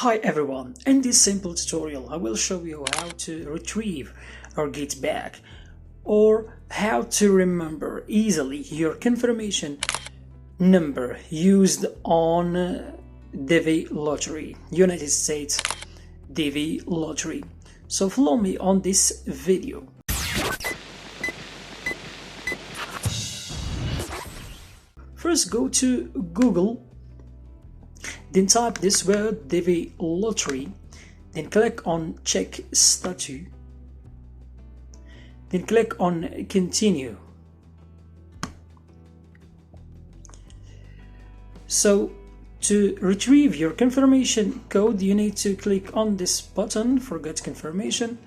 Hi everyone, in this simple tutorial I will show you how to retrieve or get back or how to remember easily your confirmation number used on Divi Lottery, United States Divi Lottery. So follow me on this video. First go to Google, then type this word Divi Lottery, then click on check status, then click on continue. So to retrieve your confirmation code, you need to click on this button, forget confirmation,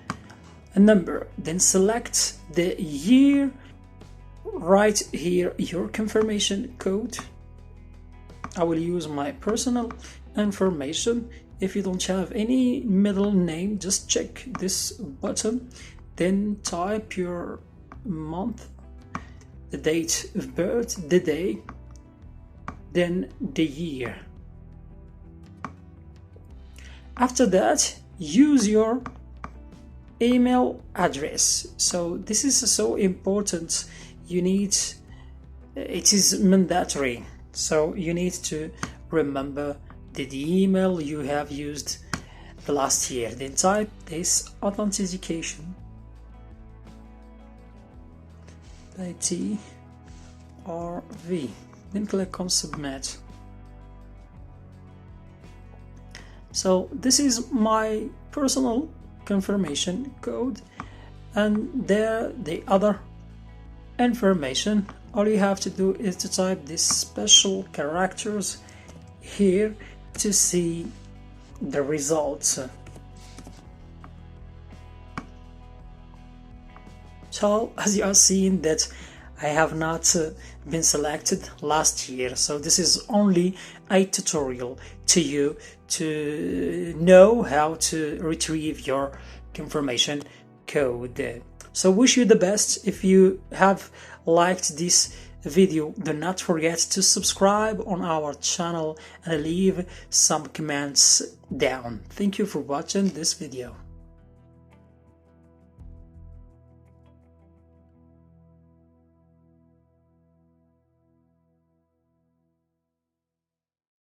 a number, then select the year, write here your confirmation code. I will use my personal information. If you don't have any middle name, just check this button, then type your month, the date of birth, the day, then the year. After that, use your email address. So this is so important. It is mandatory. So you need to remember the email you have used the last year. Then type this authentication, ITRV. Then click on submit. So this is my personal confirmation code, and there the other information. All you have to do is to type these special characters here to see the results. So as you are seeing that I have not been selected last year, so this is only a tutorial to you to know how to retrieve your confirmation code. So wish you the best. If you have liked this video, do not forget to subscribe on our channel and leave some comments down. Thank you for watching this video.